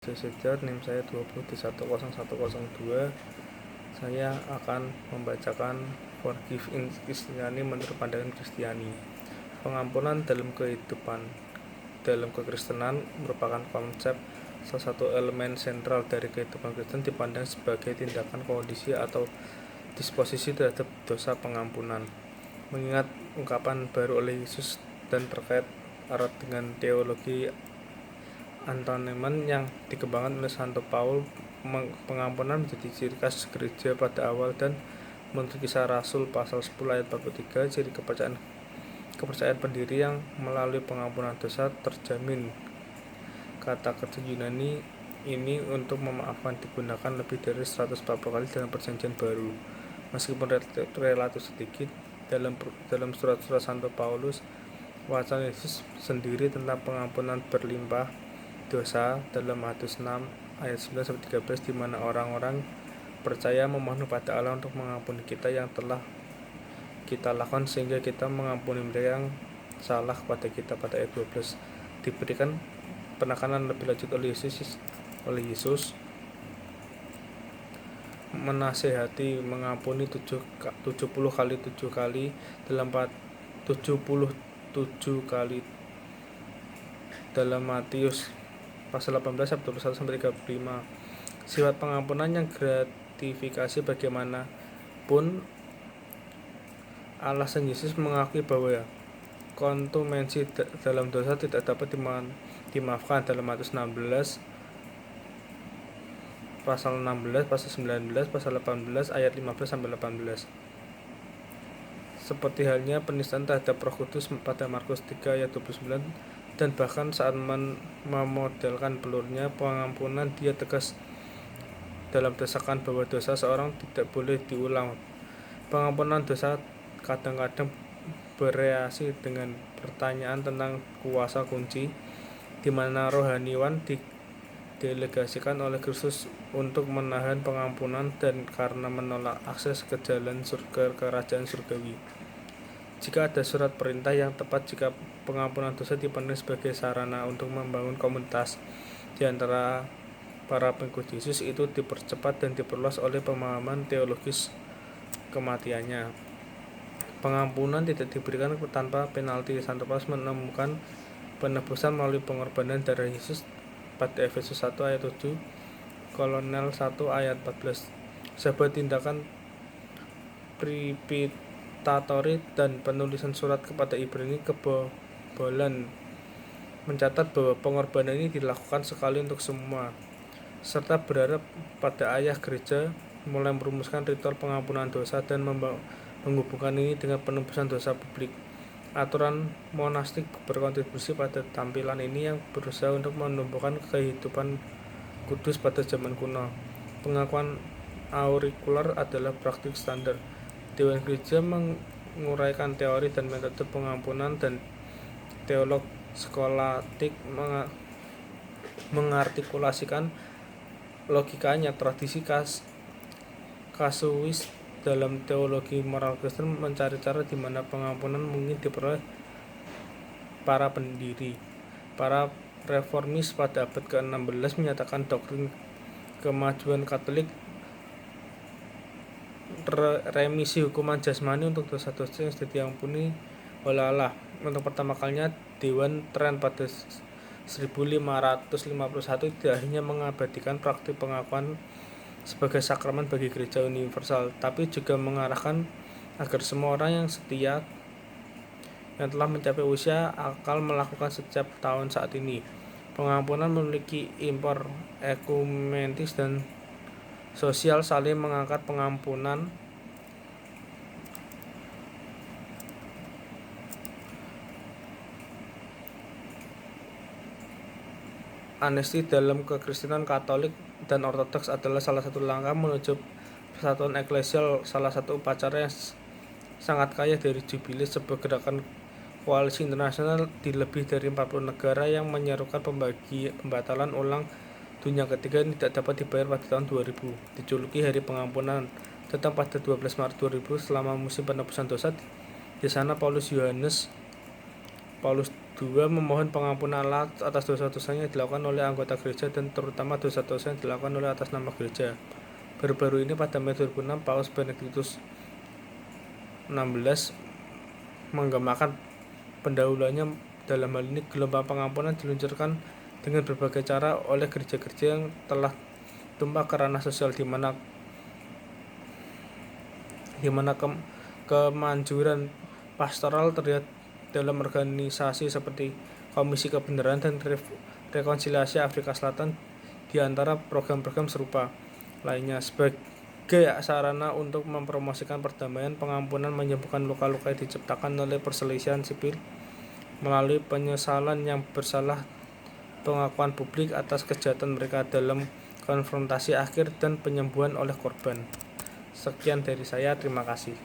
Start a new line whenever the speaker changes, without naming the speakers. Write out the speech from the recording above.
Sejajar NIM saya 20D10102. Saya akan membacakan Forgive in Christianity menurut pandangan Kristiani. Pengampunan dalam kehidupan dalam kekristenan merupakan konsep salah satu elemen sentral dari kehidupan Kristen, dipandang sebagai tindakan kondisi atau disposisi terhadap dosa pengampunan. Mengingat ungkapan baru oleh Yesus dan terkait erat dengan teologi Antonemen yang dikembangkan oleh Santo Paul, pengampunan menjadi ciri khas gereja pada awal, dan menurut Kisah Rasul pasal 10 ayat 43, ciri kepercayaan pendiri yang melalui pengampunan dosa terjamin. Kata kerja Yunani ini untuk memaafkan digunakan lebih dari 140 kali dalam Perjanjian Baru. Meskipun relatif sedikit dalam surat-surat Santo Paulus, wacana Yesus sendiri tentang pengampunan berlimpah dosa dalam Matius 6 ayat 9-13, di mana orang-orang percaya memohon kepada Allah untuk mengampuni kita yang telah kita lakukan sehingga kita mengampuni mereka yang salah kepada kita. Pada ayat 12 diberikan penekanan lebih lanjut oleh Yesus menasehati mengampuni 70 kali 7 kali dalam 77 kali dalam Matius pasal 18 ayat 21-35. Sifat pengampunan yang gratifikasi bagaimanapun, alasan Yesus mengakui bahwa kontumensi dalam dosa tidak dapat dimaafkan dalam Matius 16 pasal 16, pasal 19, pasal 18 ayat 15-18. Seperti halnya penistaan terhadap Roh Kudus pada Markus 3 ayat 29, dan bahkan saat memodelkan pelurnya pengampunan, dia tegas dalam desakan bahwa dosa seorang tidak boleh diulang. Pengampunan dosa kadang-kadang bereaksi dengan pertanyaan tentang kuasa kunci, di mana rohaniwan didelegasikan oleh Kristus untuk menahan pengampunan dan karena menolak akses ke jalan surga kerajaan surgawi. Jika ada surat perintah yang tepat, jika pengampunan dosa dipandang sebagai sarana untuk membangun komunitas di antara para pengikut Yesus, itu dipercepat dan diperluas oleh pemahaman teologis kematiannya. Pengampunan tidak diberikan tanpa penalti. Santo Paulus menemukan penebusan melalui pengorbanan darah Yesus pada Efesus 1 ayat 7, Kolonel 1 ayat 14. Sebuah tindakan pripitatori dan penulisan surat kepada Ibrani kebobolan mencatat bahwa pengorbanan ini dilakukan sekali untuk semua, serta berharap pada ayah gereja mulai merumuskan ritual pengampunan dosa dan menghubungkan ini dengan penebusan dosa publik. Aturan monastik berkontribusi pada tampilan ini yang berusaha untuk menumbuhkan kehidupan kudus pada zaman kuno. Pengakuan aurikular adalah praktik standar. Dewan Gereja menguraikan teori dan metode pengampunan, dan teolog skolatik mengartikulasikan logikanya. Tradisi kasuis dalam teologi moral Kristen mencari cara di mana pengampunan mungkin diperoleh para pendiri. Para reformis pada abad ke-16 menyatakan doktrin kemajuan Katolik remisi hukuman jasmani untuk dosa-dosa yang sudah diampuni oleh Allah. Untuk pertama kalinya, Dewan Trent pada 1551 tidak hanya mengabadikan praktik pengakuan sebagai sakramen bagi gereja universal, tapi juga mengarahkan agar semua orang yang setia yang telah mencapai usia akal melakukan setiap tahun saat ini. Pengampunan memiliki impor ekumenis dan sosial, saling mengangkat pengampunan amnesti dalam kekristenan Katolik dan Ortodoks adalah salah satu langkah menuju persatuan eklesial. Salah satu upacara yang sangat kaya dari jubilee, sebuah gerakan koalisi internasional di lebih dari 40 negara yang menyerukan pembatalan ulang dunia ketiga yang tidak dapat dibayar pada tahun 2000, dijuluki Hari Pengampunan, datang pada 12 Maret 2000 selama musim penebusan dosa. Di sana Paulus 2. Memohon pengampunan Allah atas dosa-dosanya yang dilakukan oleh anggota gereja dan terutama dosa-dosa yang dilakukan oleh atas nama gereja. Baru-baru ini pada Mei 2006, Paus Benediktus XVI menggemakan pendahuluannya. Dalam hal ini, gelombang pengampunan diluncurkan dengan berbagai cara oleh gereja-gereja yang telah tumpah ke ranah sosial, di mana kemanjuran pastoral terlihat dalam organisasi seperti Komisi Kebenaran dan Rekonsiliasi Afrika Selatan, di antara program-program serupa lainnya. Sebagai sarana untuk mempromosikan perdamaian, pengampunan menyembuhkan luka-luka yang diciptakan oleh perselisihan sipil melalui penyesalan yang bersalah, pengakuan publik atas kejahatan mereka dalam konfrontasi akhir, dan penyembuhan oleh korban. Sekian dari saya, terima kasih.